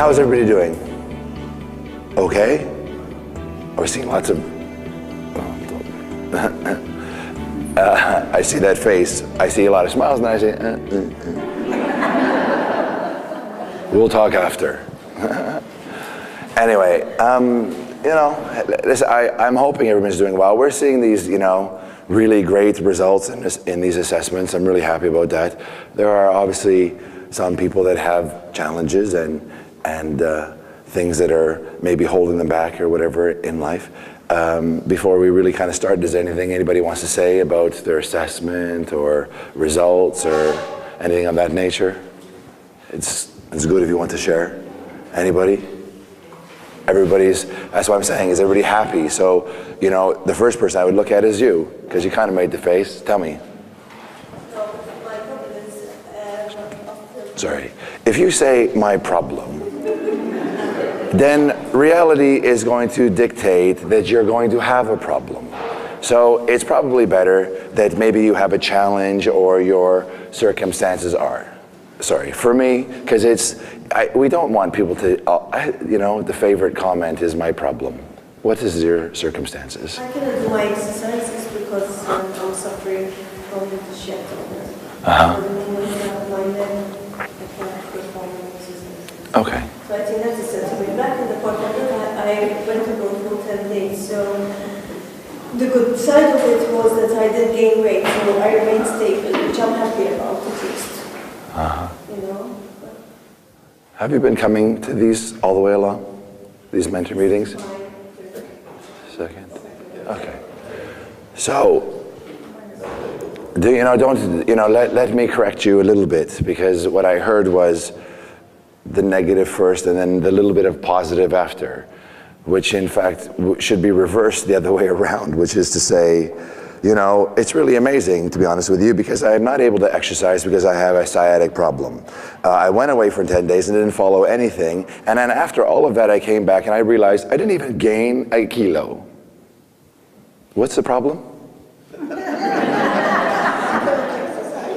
How's everybody doing? Okay? We're seeing lots of... I see that face. I see a lot of smiles, and I say... We'll talk after. Anyway, you know, listen, I'm hoping everyone's doing well. We're seeing these, you know, really great results in these assessments. I'm really happy about that. There are obviously some people that have challenges and things that are maybe holding them back or whatever in life. Before we really kind of start, does anybody wants to say about their assessment or results or anything of that nature? It's good if you want to share. Anybody? That's what I'm saying, is everybody happy? So, you know, the first person I would look at is you, because you kind of made the face. Tell me. My problem is... Sorry. If you say, my problem, then reality is going to dictate that you're going to have a problem. So it's probably better that maybe you have a challenge or your circumstances are. Sorry, for me, because we don't want people to, you know, the favorite comment is my problem. What is your circumstances? I cannot do my exercises because I'm suffering from the shadow. Okay. So I think that's a sensible. Back in the podcast, I went to go for 10 days. So the good side of it was that I did gain weight, so I remained stable, which I'm happy about at least. You know? Have you been coming to these all the way along? These mentor meetings? Second. Okay. So, let me correct you a little bit, because what I heard was the negative first and then the little bit of positive after, which in fact should be reversed the other way around, which is to say, you know, it's really amazing, to be honest with you, because I'm not able to exercise because I have a sciatic problem. I went away for 10 days and didn't follow anything. And then after all of that, I came back and I realized I didn't even gain a kilo. What's the problem?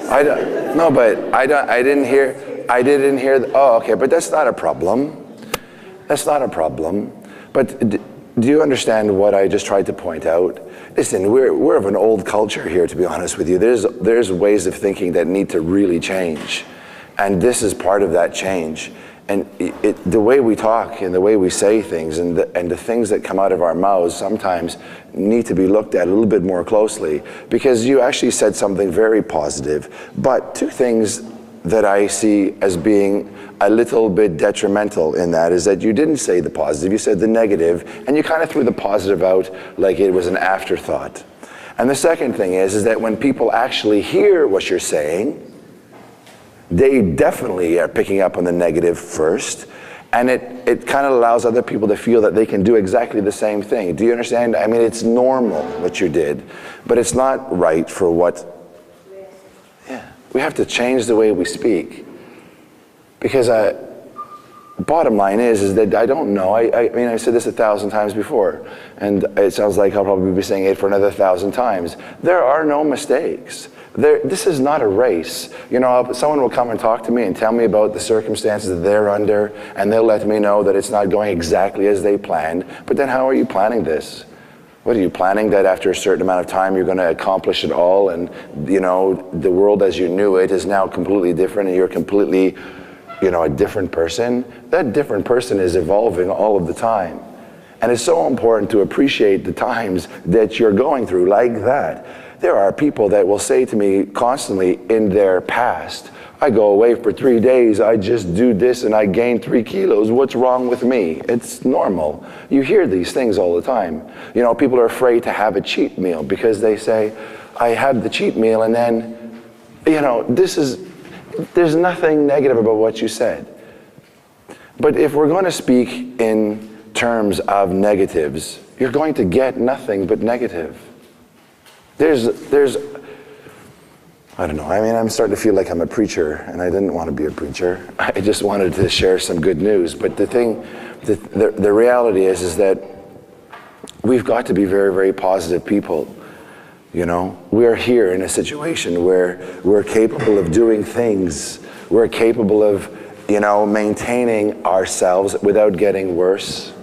I didn't hear, oh, okay, but that's not a problem. That's not a problem. But do you understand what I just tried to point out? Listen, we're of an old culture here, to be honest with you. There's ways of thinking that need to really change. And this is part of that change. And the way we talk and the way we say things and the things that come out of our mouths sometimes need to be looked at a little bit more closely, because you actually said something very positive. But two things that I see as being a little bit detrimental in that is that you didn't say the positive, you said the negative, and you kind of threw the positive out like it was an afterthought. And the second thing is that when people actually hear what you're saying, they definitely are picking up on the negative first, and it kind of allows other people to feel that they can do exactly the same thing. Do you understand? I mean, it's normal what you did, but it's not right for what... Yeah, we have to change the way we speak. Because bottom line is that I don't know. I mean, I said this 1,000 times before, and it sounds like I'll probably be saying it for another 1,000 times. There are no mistakes. This is not a race. You know, someone will come and talk to me and tell me about the circumstances that they're under, and they'll let me know that it's not going exactly as they planned. But then how are you planning this? What are you planning, that after a certain amount of time you're going to accomplish it all, and, you know, the world as you knew it is now completely different, and you're completely, you know, a different person? That different person is evolving all of the time. And it's so important to appreciate the times that you're going through like that. There are people that will say to me constantly in their past, I go away for 3 days, I just do this and I gain 3 kilos. What's wrong with me? It's normal. You hear these things all the time. You know, people are afraid to have a cheat meal because they say, I had the cheat meal and then, you know, there's nothing negative about what you said. But if we're going to speak in terms of negatives, you're going to get nothing but negative. There's, I don't know, I mean, I'm starting to feel like I'm a preacher, and I didn't want to be a preacher. I just wanted to share some good news. But the reality is that we've got to be very, very positive people. You know, we're here in a situation where we're capable of doing things. We're capable of maintaining ourselves without getting worse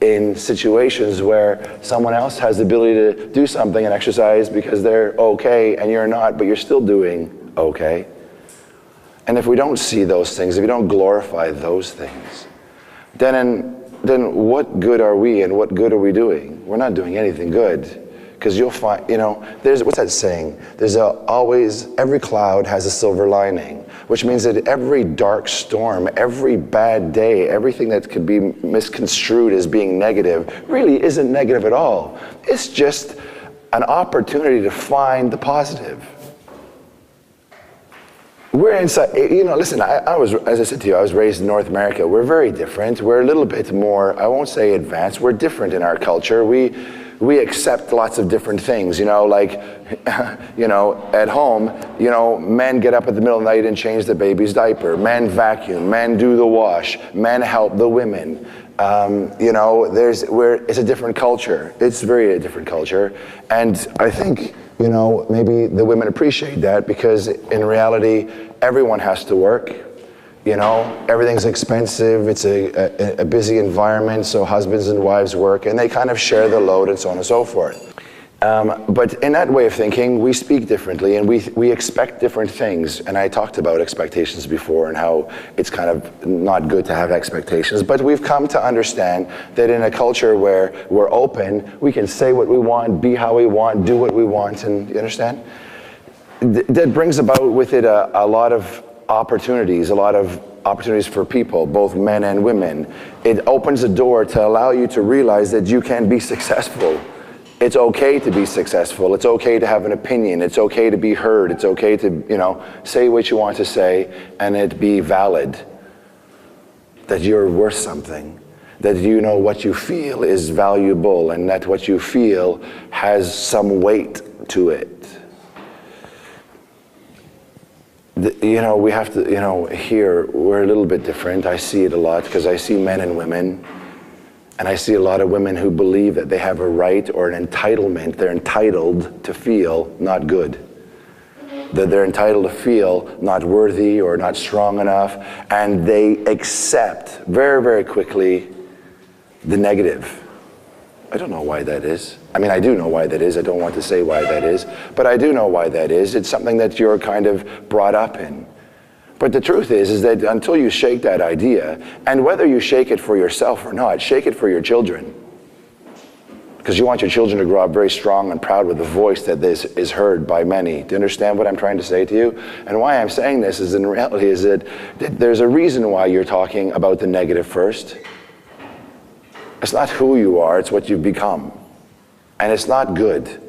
in situations where someone else has the ability to do something and exercise because they're okay and you're not, but you're still doing okay. And if we don't see those things, if we don't glorify those things, then what good are we and what good are we doing? We're not doing anything good. Because you'll find, there's, what's that saying? Every cloud has a silver lining, which means that every dark storm, every bad day, everything that could be misconstrued as being negative really isn't negative at all. It's just an opportunity to find the positive. We're inside, listen, as I said to you, I was raised in North America. We're very different. We're a little bit more, I won't say advanced, we're different in our culture. We accept lots of different things, at home, men get up at the middle of the night and change the baby's diaper. Men vacuum, men do the wash, men help the women. It's a different culture. It's very a different culture. And I think, maybe the women appreciate that because in reality, everyone has to work. Everything's expensive. It's a busy environment, so husbands and wives work, and they kind of share the load and so on and so forth. But in that way of thinking, we speak differently, and we expect different things. And I talked about expectations before and how it's kind of not good to have expectations. But we've come to understand that in a culture where we're open, we can say what we want, be how we want, do what we want, and you understand? That brings about with it a lot of opportunities for people, both men and women. It opens the door to allow you to realize that you can be successful. It's okay to be successful. It's okay to have an opinion. It's okay to be heard. It's okay to, say what you want to say and it be valid. That you're worth something. That what you feel is valuable and that what you feel has some weight to it. We have to, here, we're a little bit different. I see it a lot because I see men and women, and I see a lot of women who believe that they have a right or an entitlement. They're entitled to feel not good. That they're entitled to feel not worthy or not strong enough, and they accept very, very quickly the negative. I don't know why that is. I do know why that is. I don't want to say why that is, but I do know why that is. It's something that you're kind of brought up in. But the truth is that until you shake that idea, and whether you shake it for yourself or not, shake it for your children. Because you want your children to grow up very strong and proud with a voice that is heard by many. Do you understand what I'm trying to say to you? And why I'm saying this is in reality is that there's a reason why you're talking about the negative first. It's not who you are, it's what you've become. And it's not good.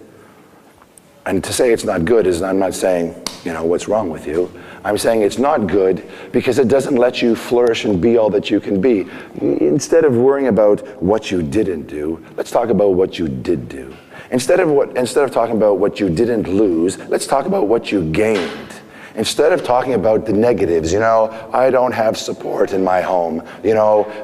And to say it's not good is, I'm not saying, what's wrong with you. I'm saying it's not good because it doesn't let you flourish and be all that you can be. Instead of worrying about what you didn't do, let's talk about what you did do. Instead of talking about what you didn't lose, let's talk about what you gained. Instead of talking about the negatives, I don't have support in my home.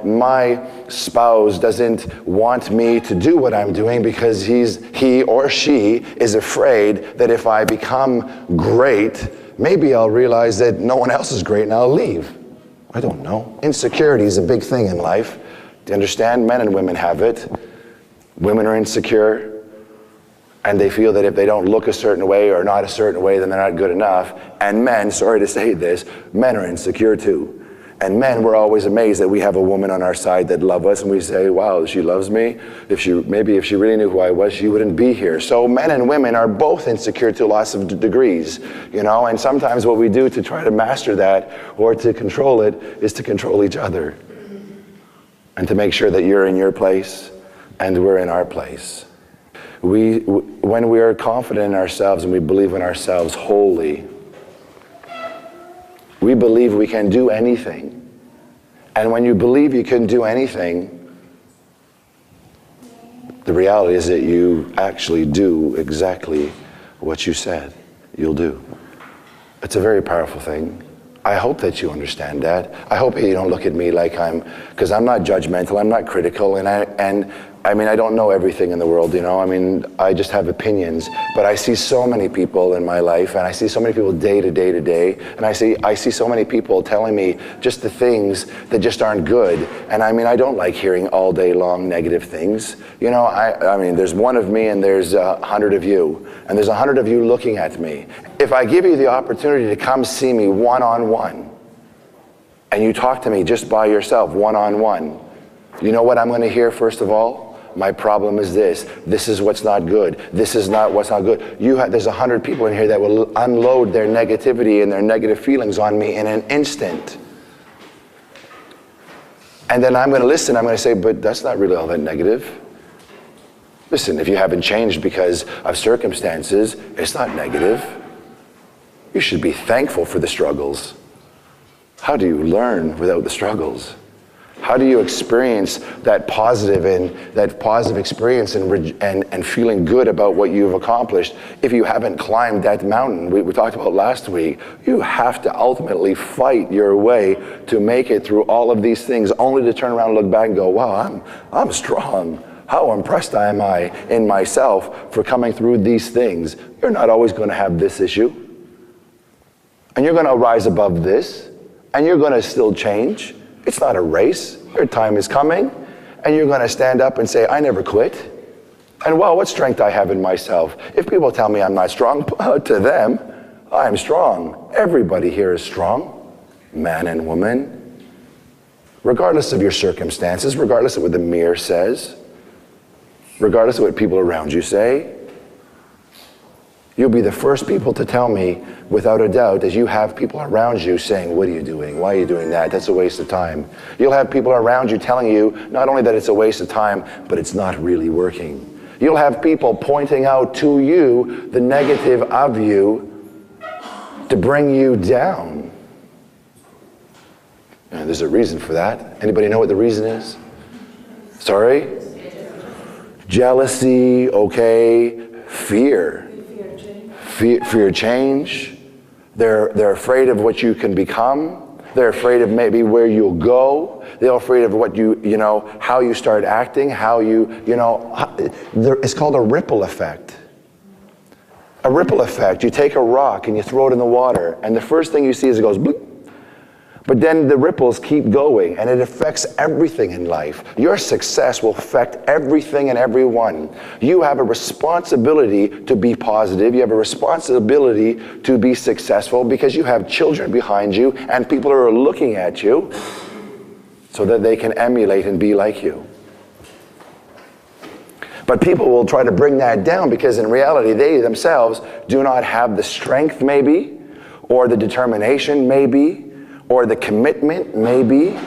My spouse doesn't want me to do what I'm doing because he or she is afraid that if I become great, maybe I'll realize that no one else is great and I'll leave. I don't know. Insecurity is a big thing in life. Do you understand? Men and women have it. Women are insecure. And they feel that if they don't look a certain way or not a certain way, then they're not good enough. And men, sorry to say this, men are insecure too. And men, we're always amazed that we have a woman on our side that loves us, and we say, wow, she loves me. Maybe if she really knew who I was, she wouldn't be here. So men and women are both insecure to lots of degrees, and sometimes what we do to try to master that or to control it is to control each other. And to make sure that you're in your place and we're in our place. When we are confident in ourselves and we believe in ourselves wholly, we believe we can do anything. And when you believe you can do anything, the reality is that you actually do exactly what you said you'll do. It's a very powerful thing. I hope that you understand that. I hope that you don't look at me like because I'm not judgmental, I'm not critical, and I mean, I don't know everything in the world, you know. I mean, I just have opinions, but I see so many people in my life, and I see so many people day to day to day, and I see so many people telling me just the things that just aren't good. And I mean, I don't like hearing all day long negative things. You know, I mean, there's one of me and there's 100 of you, and there's 100 of you looking at me. If I give you the opportunity to come see me one-on-one, and you talk to me just by yourself, one-on-one, you know what I'm going to hear first of all? My problem is this. This is what's not good. This is not what's not good. There's 100 people in here that will unload their negativity and their negative feelings on me in an instant. And then I'm going to listen. I'm going to say, but that's not really all that negative. Listen, if you haven't changed because of circumstances, it's not negative. You should be thankful for the struggles. How do you learn without the struggles? How do you experience that positive experience and feeling good about what you've accomplished if you haven't climbed that mountain we talked about last week? You have to ultimately fight your way to make it through all of these things, only to turn around and look back and go, wow, I'm strong. How impressed am I in myself for coming through these things? You're not always going to have this issue. And you're going to rise above this, and you're going to still change. It's not a race. Your time is coming, and you're going to stand up and say, I never quit. And wow, what strength I have in myself. If people tell me I'm not strong, to them, I'm strong. Everybody here is strong, man and woman, regardless of your circumstances, regardless of what the mirror says, regardless of what people around you say. You'll be the first people to tell me, without a doubt, that you have people around you saying, what are you doing? Why are you doing that? That's a waste of time. You'll have people around you telling you not only that it's a waste of time, but it's not really working. You'll have people pointing out to you the negative of you to bring you down. And there's a reason for that. Anybody know what the reason is? Sorry? Jealousy, okay. Fear. Fear change. They're afraid of what you can become. They're afraid of maybe where you'll go. They're afraid of what how you start acting, it's called a ripple effect. A ripple effect. You take a rock and you throw it in the water, and the first thing you see is it goes bloop. But then the ripples keep going, and it affects everything in life. Your success will affect everything and everyone. You have a responsibility to be positive. You have a responsibility to be successful because you have children behind you and people who are looking at you so that they can emulate and be like you. But people will try to bring that down because in reality, they themselves do not have the strength maybe, or the determination maybe, or the commitment, maybe,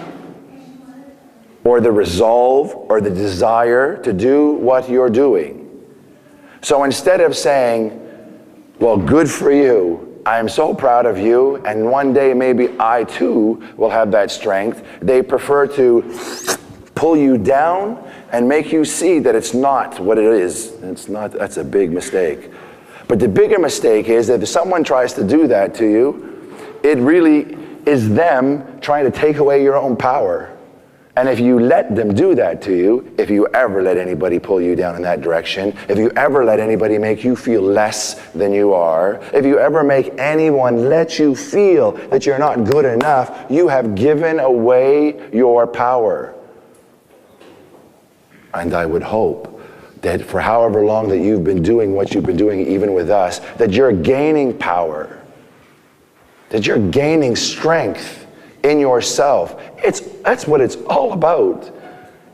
or the resolve, or the desire to do what you're doing. So instead of saying, well, good for you, I am so proud of you, and one day maybe I too will have that strength, they prefer to pull you down and make you see that it's not what it is. It's not. That's a big mistake. But the bigger mistake is that if someone tries to do that to you, it really is them trying to take away your own power. And if you let them do that to you, if you ever let anybody pull you down in that direction, if you ever let anybody make you feel less than you are, if you ever make anyone let you feel that you're not good enough, you have given away your power. And I would hope that for however long that you've been doing what you've been doing, even with us, that you're gaining power, that you're gaining strength in yourself. That's what it's all about.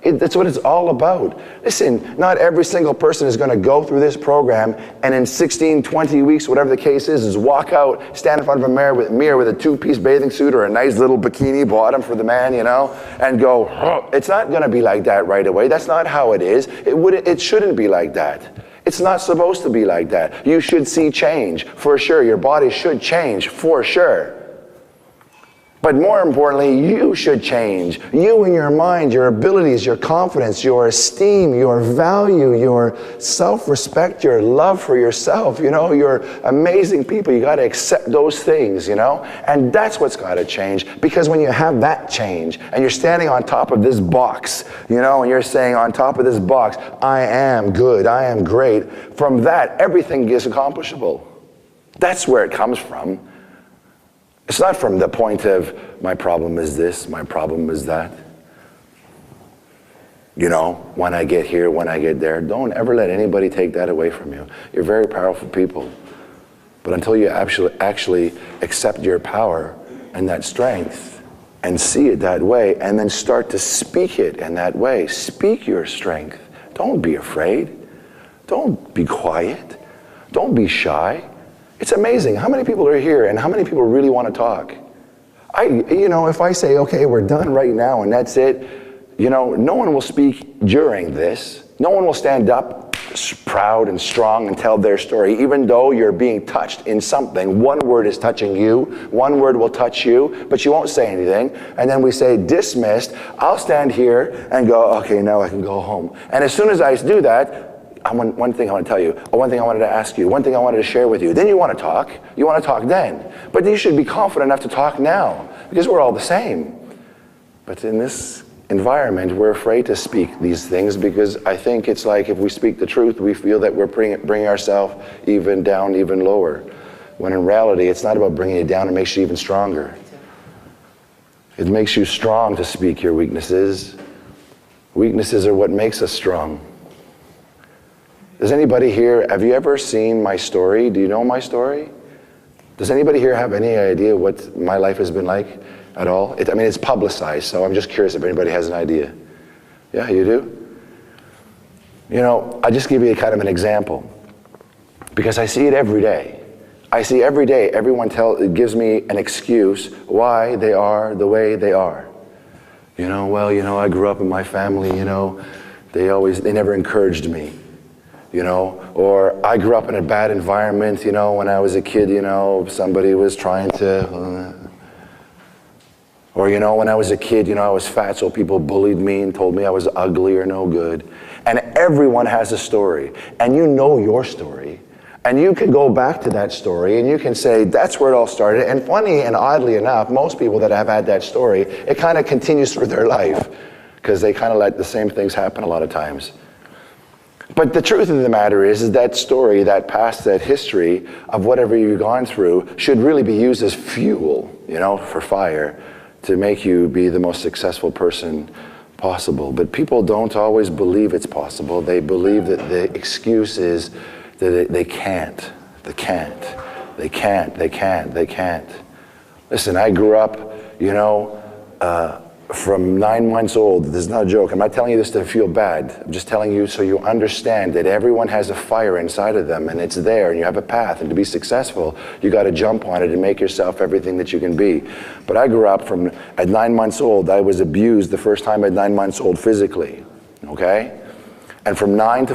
That's what it's all about. Listen, not every single person is going to go through this program and in 16, 20 weeks, whatever the case is walk out, stand in front of a mirror with a two-piece bathing suit or a nice little bikini bottom for the man, and go, oh. It's not going to be like that right away. That's not how it is. It shouldn't be like that. It's not supposed to be like that. You should see change, for sure. Your body should change, for sure. But more importantly, you should change. You and your mind, your abilities, your confidence, your esteem, your value, your self-respect, your love for yourself. You know, you're amazing people. You got to accept those things, you know. And that's what's got to change. Because when you have that change and you're standing on top of this box, you know, and you're saying on top of this box, I am good, I am great. From that, everything is accomplishable. That's where it comes from. It's not from the point of, my problem is this, my problem is that. You know, when I get here, when I get there. Don't ever let anybody take that away from you. You're very powerful people. But until you actually accept your power and that strength and see it that way, and then start to speak it in that way. Speak your strength. Don't be afraid. Don't be quiet. Don't be shy. It's amazing how many people are here and how many people really want to talk. You know, if I say, okay, we're done right now and that's it, you know, no one will speak during this. No one will stand up proud and strong and tell their story, even though you're being touched in something. One word is touching you, one word will touch you, but you won't say anything. And then we say, dismissed. I'll stand here and go, okay, now I can go home. And as soon as I do that, one thing I want to tell you, or one thing I wanted to ask you, one thing I wanted to share with you. Then you want to talk. You want to talk then. But you should be confident enough to talk now, because we're all the same. But in this environment, we're afraid to speak these things, because I think it's like if we speak the truth, we feel that we're bringing ourselves even down, even lower. When in reality, it's not about bringing it down, it makes you even stronger. It makes you strong to speak your weaknesses. Weaknesses are what makes us strong. Does anybody here, have you ever seen my story? Do you know my story? Does anybody here have any idea what my life has been like at all? I mean, it's publicized, so I'm just curious if anybody has an idea. Yeah, you do? You know, I'll just give you kind of an example, because I see it every day. I see every day everyone gives me an excuse why they are the way they are. You know, well, you know, I grew up in my family, you know, they never encouraged me. You know, or I grew up in a bad environment, you know, when I was a kid, you know, somebody was trying to, or, you know, when I was a kid, you know, I was fat, so people bullied me and told me I was ugly or no good. And everyone has a story, and you know your story, and you can go back to that story, and you can say, that's where it all started. And funny and oddly enough, most people that have had that story, it kind of continues through their life, because they kind of let the same things happen a lot of times. But the truth of the matter is that story, that past, that history of whatever you've gone through should really be used as fuel, you know, for fire to make you be the most successful person possible. But people don't always believe it's possible. They believe that the excuse is that they can't. They can't. They can't. They can't. They can't. Listen, I grew up, you know, from 9 months old. This is not a joke. I'm not telling you this to feel bad. I'm just telling you so you understand that everyone has a fire inside of them, and it's there, and you have a path. And to be successful, you got to jump on it and make yourself everything that you can be. But I grew up at 9 months old, I was abused the first time at 9 months old physically. Okay? And from 9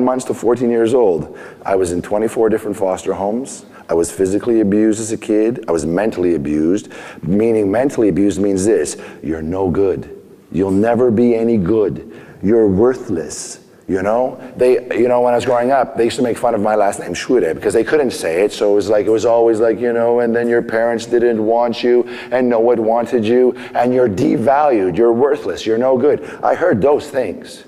months to 14 years old, I was in 24 different foster homes. I was physically abused as a kid. I was mentally abused. Meaning mentally abused means this: you're no good. You'll never be any good. You're worthless. You know? When I was growing up, they used to make fun of my last name, Xuereb, because they couldn't say it. So it was always like, you know, and then your parents didn't want you, and no one wanted you, and you're devalued. You're worthless. You're no good. I heard those things.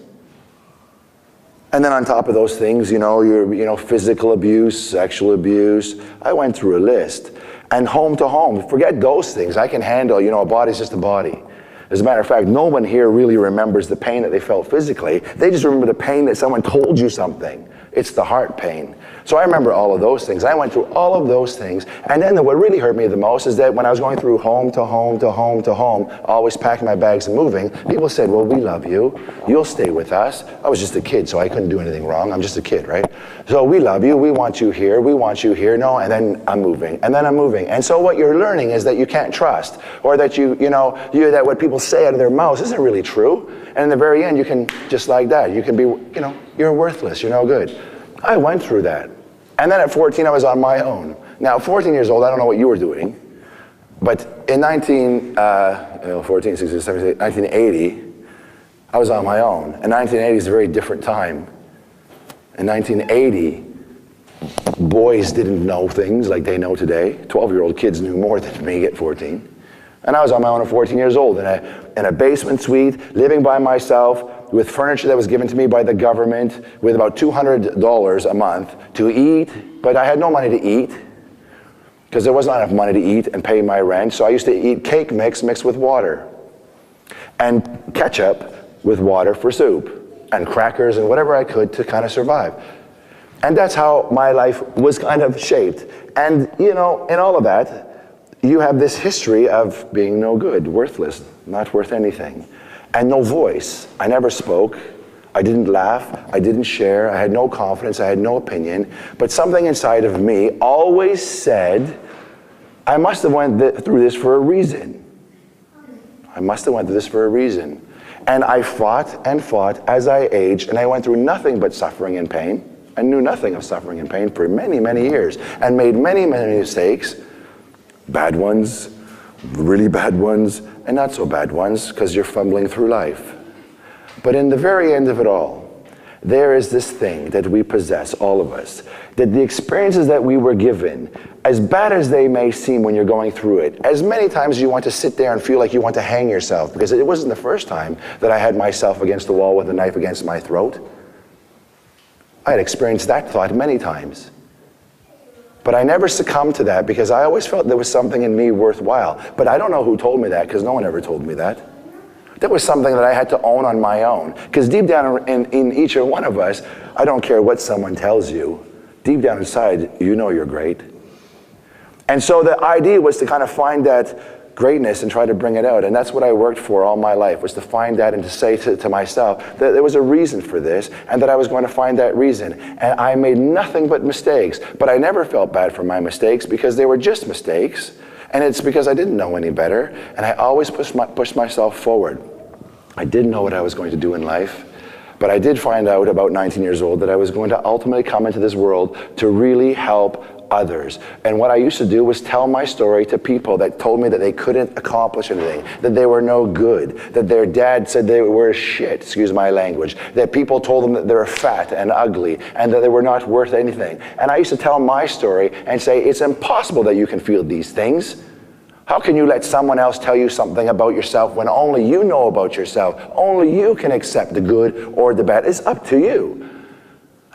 And then on top of those things, physical abuse, sexual abuse. I went through a list. And home to home, forget those things. I can handle, a body's just a body. As a matter of fact, no one here really remembers the pain that they felt physically. They just remember the pain that someone told you something. It's the heart pain. So I remember all of those things. I went through all of those things. And then what really hurt me the most is that when I was going through home to home to home to home, always packing my bags and moving, people said, well, we love you. You'll stay with us. I was just a kid, so I couldn't do anything wrong. I'm just a kid, right? So we love you. We want you here. We want you here. No, and then I'm moving. And then I'm moving. And so what you're learning is that you can't trust, or that that what people say out of their mouths isn't really true. And in the very end, you can, just like that, you can be, you're worthless. You're no good. I went through that. And then at 14, I was on my own. Now, at 14 years old, I don't know what you were doing. But in 1980, I was on my own. And 1980 is a very different time. In 1980, boys didn't know things like they know today. 12-year-old kids knew more than me at 14. And I was on my own at 14 years old in a basement suite, living by myself, with furniture that was given to me by the government, with about $200 a month to eat. But I had no money to eat, because there wasn't enough money to eat and pay my rent. So I used to eat cake mix mixed with water, and ketchup with water for soup, and crackers and whatever I could to kind of survive. And that's how my life was kind of shaped. And in all of that, you have this history of being no good, worthless, not worth anything, and no voice. I never spoke. I didn't laugh. I didn't share. I had no confidence. I had no opinion. But something inside of me always said, I must have went through this for a reason. I must have went through this for a reason. And I fought and fought as I aged, and I went through nothing but suffering and pain. I knew nothing of suffering and pain for many, many years, and made many, many mistakes. Bad ones, really bad ones, and not so bad ones, because you're fumbling through life. But in the very end of it all, there is this thing that we possess, all of us, that the experiences that we were given, as bad as they may seem when you're going through it, as many times as you want to sit there and feel like you want to hang yourself, because it wasn't the first time that I had myself against the wall with a knife against my throat. I had experienced that thought many times. But I never succumbed to that, because I always felt there was something in me worthwhile. But I don't know who told me that, because no one ever told me that. That was something that I had to own on my own. Because deep down in each and one of us, I don't care what someone tells you, deep down inside, you know you're great. And so the idea was to kind of find that greatness and try to bring it out. And that's what I worked for all my life, was to find that and to say to myself that there was a reason for this, and that I was going to find that reason. And I made nothing but mistakes, but I never felt bad for my mistakes, because they were just mistakes. And it's because I didn't know any better, and I always pushed myself forward. I didn't know what I was going to do in life, but I did find out about 19 years old that I was going to ultimately come into this world to really help others. And what I used to do was tell my story to people that told me that they couldn't accomplish anything, that they were no good, that their dad said they were shit, excuse my language, that people told them that they were fat and ugly, and that they were not worth anything. And I used to tell my story and say, it's impossible that you can feel these things. How can you let someone else tell you something about yourself when only you know about yourself? Only you can accept the good or the bad. It's up to you.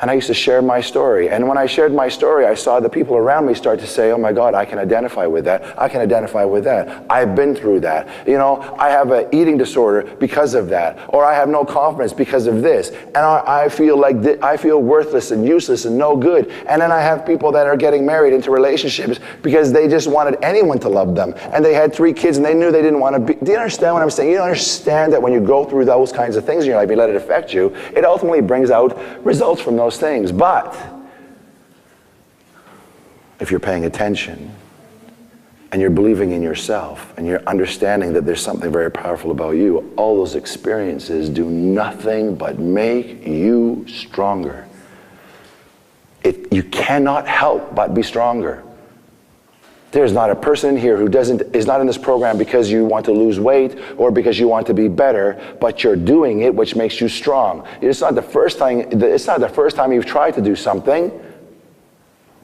And I used to share my story. And when I shared my story, I saw the people around me start to say, oh my God, I can identify with that. I can identify with that. I've been through that. I have an eating disorder because of that. Or I have no confidence because of this. And I feel like I feel worthless and useless and no good. And then I have people that are getting married into relationships because they just wanted anyone to love them. And they had 3 kids and they knew they didn't want to be. Do you understand what I'm saying? You don't understand that when you go through those kinds of things in your life, you let it affect you, it ultimately brings out results from those things. But if you're paying attention and you're believing in yourself and you're understanding that there's something very powerful about you, all those experiences do nothing but make you stronger. You cannot help but be stronger. There's not a person here who is not in this program because you want to lose weight or because you want to be better, but you're doing it, which makes you strong. It's not the first time you've tried to do something,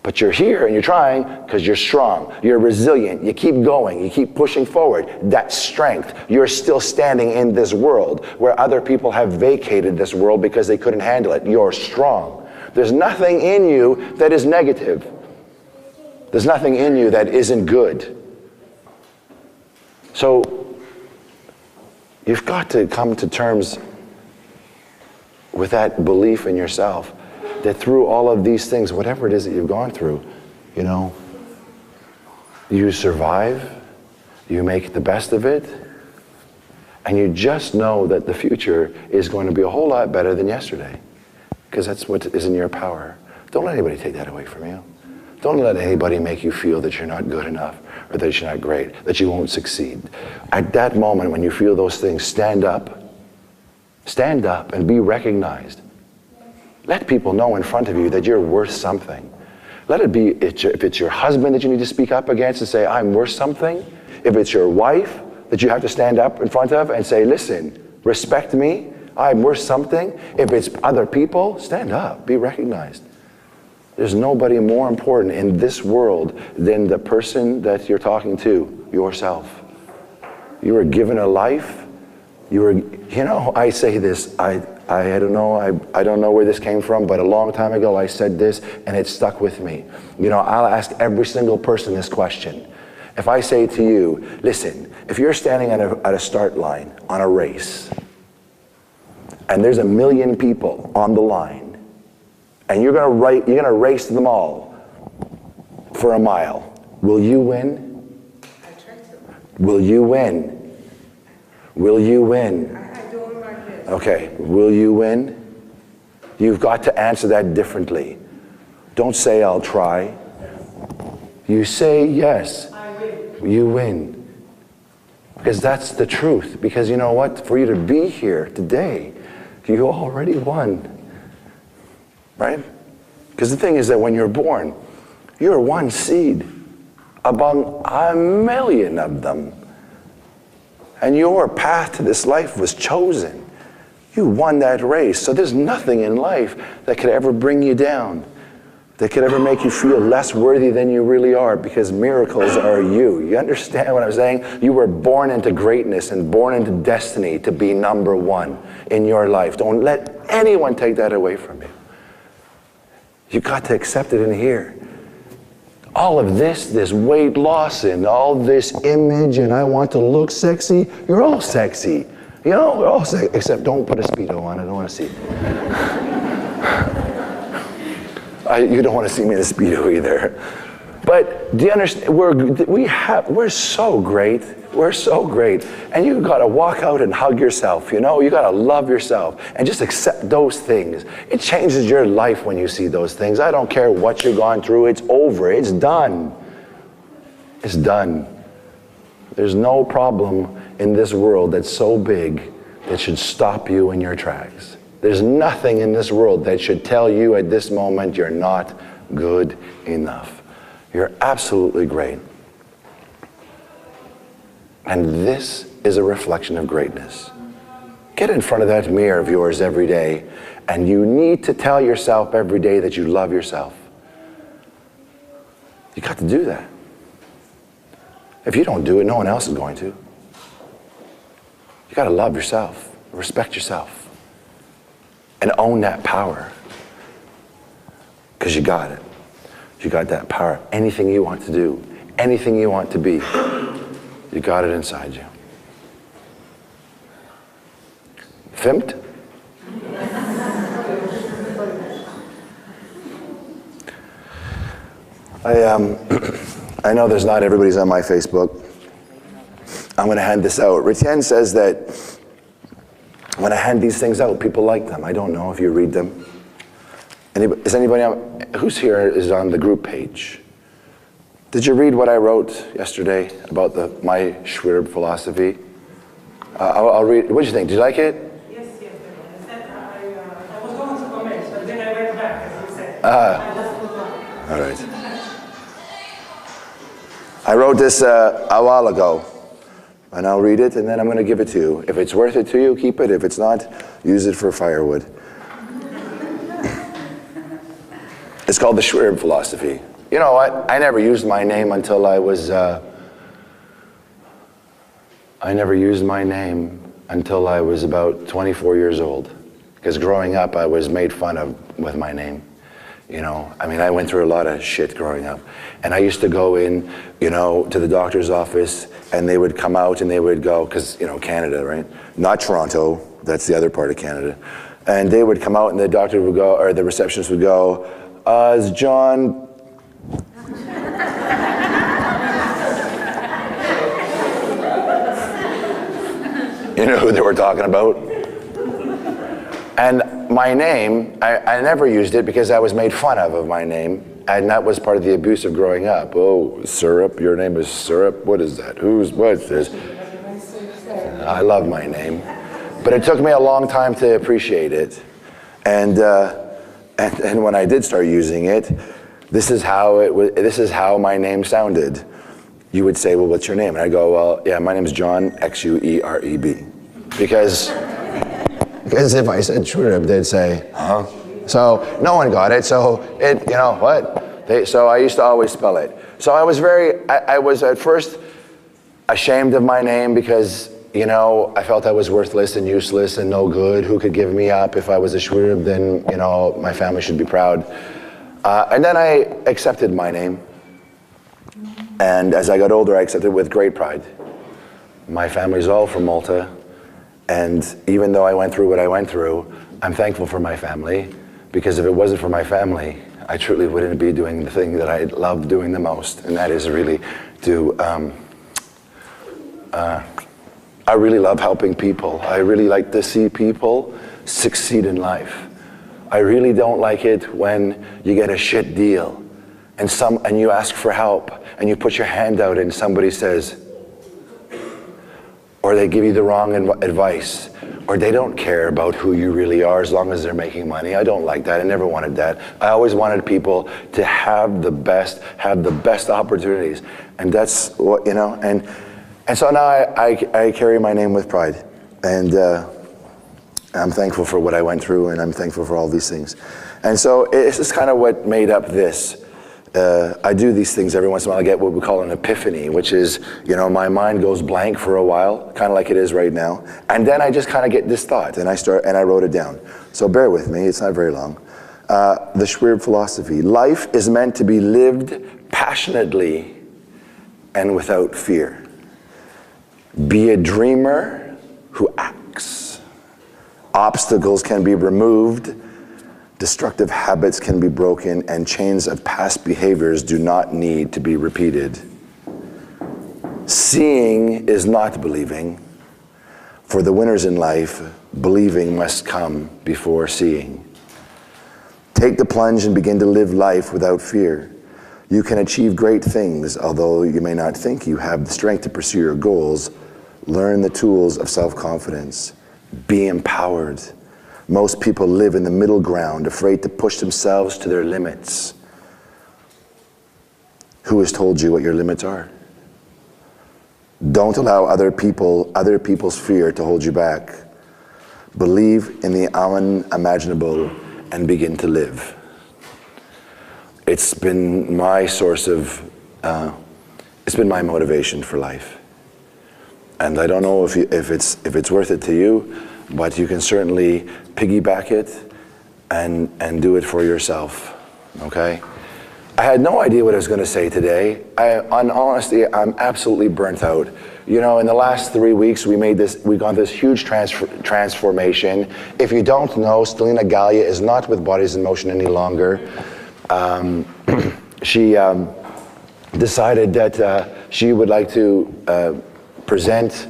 but you're here and you're trying because you're strong. You're resilient. You keep going. You keep pushing forward. That's strength. You're still standing in this world where other people have vacated this world because they couldn't handle it. You're strong. There's nothing in you that is negative. There's nothing in you that isn't good. So you've got to come to terms with that belief in yourself, that through all of these things, whatever it is that you've gone through, you survive, you make the best of it, and you just know that the future is going to be a whole lot better than yesterday, because that's what is in your power. Don't let anybody take that away from you. Don't let anybody make you feel that you're not good enough or that you're not great, that you won't succeed. At that moment when you feel those things, stand up and be recognized. Let people know in front of you that you're worth something. Let it be, if it's your husband that you need to speak up against and say, I'm worth something. If it's your wife that you have to stand up in front of and say, listen, respect me, I'm worth something. If it's other people, stand up, be recognized. There's nobody more important in this world than the person that you're talking to, yourself. You were given a life. I say this, I don't know where this came from, but a long time ago I said this and it stuck with me. I'll ask every single person this question. If I say to you, listen, if you're standing at a start line on a race, and there's 1 million people on the line, and you're gonna race them all for a mile, will you win? I try to. Will you win? Will you win? I do all my best. Okay, will you win? You've got to answer that differently. Don't say, I'll try. You say, yes, I will. you win. Because that's the truth. Because you know what? For you to be here today, you already won. Right? Because the thing is that when you're born, you're one seed among 1 million of them. And your path to this life was chosen. You won that race. So there's nothing in life that could ever bring you down, that could ever make you feel less worthy than you really are, because miracles are you. You understand what I'm saying? You were born into greatness and born into destiny to be number one in your life. Don't let anyone take that away from you. You got to accept it in here. All of this weight loss and all this image and I want to look sexy, you're all sexy. We're all sexy, except don't put a Speedo on, I don't want to see. You don't want to see me in a Speedo either. But do you understand, we're so great. We're so great. And you got to walk out and hug yourself, you got to love yourself and just accept those things. It changes your life when you see those things. I don't care what you've gone through. It's over. It's done. It's done. There's no problem in this world that's so big that should stop you in your tracks. There's nothing in this world that should tell you at this moment you're not good enough. You're absolutely great. And this is a reflection of greatness. Get in front of that mirror of yours every day, and you need to tell yourself every day that you love yourself. You got to do that. If you don't do it, no one else is going to. You got to love yourself, respect yourself, and own that power. Because you got it. You got that power. Anything you want to do, anything you want to be, you got it inside you. Filmed? I know there's not everybody's on my Facebook. I'm going to hand this out. Retienne says that when I hand these things out, people like them. I don't know if you read them. Is anybody who's here is on the group page? Did you read what I wrote yesterday about my Xuereb philosophy? I'll read. What did you think? Did you like it? Yes. I was going to comment, but then I went back, as you said. I just forgot. All right. I wrote this a while ago, and I'll read it, and then I'm going to give it to you. If it's worth it to you, keep it. If it's not, use it for firewood. It's called the Xuereb philosophy. You know what? I never used my name until I was. I never used my name until I was about 24 years old, because growing up I was made fun of with my name. I went through a lot of shit growing up, and I used to go in, to the doctor's office, and they would come out and they would go, because Canada, right? Not Toronto. That's the other part of Canada. And they would come out, and the doctor would go, or the receptionist would go, "Is John?" You know who they were talking about? And my name, I never used it because I was made fun of my name, and that was part of the abuse of growing up. Oh, Xuereb, your name is Xuereb? What is that? What's this? I love my name. But it took me a long time to appreciate it. And when I did start using it, this is how my name sounded. you would say, well, what's your name? And I go, well, yeah, my name is John, Xuereb. Because if I said Xuereb, they'd say, huh? So no one got it, so it, you know, what? So I used to always spell it. So I was at first ashamed of my name because, you know, I felt I was worthless and useless and no good. Who could give me up? If I was a Xuereb, then, you know, my family should be proud. And then I accepted my name. And as I got older, I accepted it with great pride. My family's all from Malta. And even though I went through what I went through, I'm thankful for my family, because if it wasn't for my family, I truly wouldn't be doing the thing that I love doing the most, and that is really to, I really love helping people. I really like to see people succeed in life. I really don't like it when you get a shit deal and you ask for help and you put your hand out and somebody says, or they give you the wrong advice, or they don't care about who you really are as long as they're making money. I don't like that. I never wanted that. I always wanted people to have the best opportunities. And that's what, you know, and so now I carry my name with pride. And I'm thankful for what I went through, and I'm thankful for all these things. And so this is kind of what made up this. I do these things every once in a while. I get what we call an epiphany, which is, you know, my mind goes blank for a while, kind of like it is right now. And then I just kind of get this thought, and I wrote it down. So bear with me, it's not very long. The Xuereb philosophy. Life is meant to be lived passionately and without fear. Be a dreamer who acts. Obstacles can be removed. Destructive habits can be broken, and chains of past behaviors do not need to be repeated. Seeing is not believing. For the winners in life, believing must come before seeing. Take the plunge and begin to live life without fear. You can achieve great things, although you may not think you have the strength to pursue your goals. Learn the tools of self-confidence. Be empowered. Most people live in the middle ground, afraid to push themselves to their limits. Who has told you what your limits are? Don't allow other people's fear to hold you back. Believe in the unimaginable and begin to live. It's been my source of, it's been my motivation for life. And I don't know if it's worth it to you, but you can certainly piggyback it and do it for yourself, okay? I had no idea what I was going to say today. On honesty, I'm absolutely burnt out. You know, in the last 3 weeks, we got this huge transformation. If you don't know, Stelina Gallia is not with Bodies in Motion any longer. She decided that she would like to present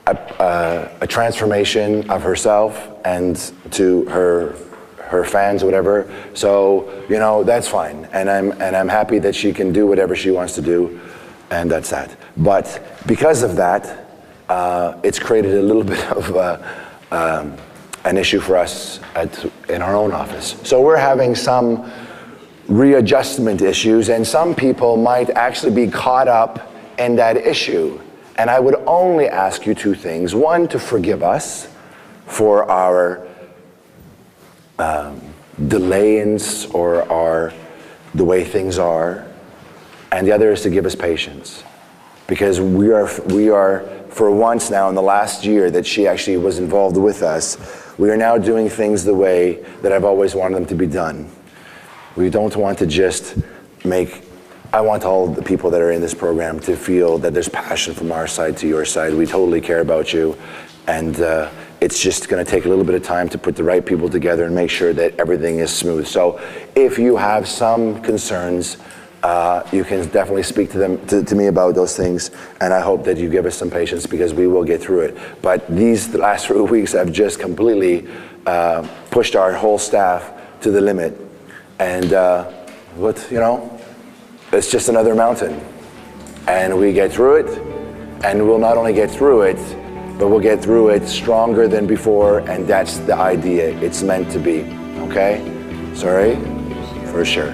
a transformation of herself and to her fans, whatever. So, you know, that's fine. And I'm happy that she can do whatever she wants to do, and that's that. But because of that, it's created a little bit of an issue for us in our own office. So we're having some readjustment issues, and some people might actually be caught up in that issue. And I would only ask you two things. One, to forgive us for our delayance or the way things are. And the other is to give us patience. Because we are, for once now in the last year that she actually was involved with us, we are now doing things the way that I've always wanted them to be done. We don't want to just I want all the people that are in this program to feel that there's passion from our side to your side. We totally care about you. And it's just going to take a little bit of time to put the right people together and make sure that everything is smooth. So if you have some concerns, you can definitely speak to them, to me about those things. And I hope that you give us some patience, because we will get through it. But the last 3 weeks have just completely pushed our whole staff to the limit. And you know, it's just another mountain, and we get through it, and we'll not only get through it, but we'll get through it stronger than before, and that's the idea. It's meant to be, okay? Sorry? For sure.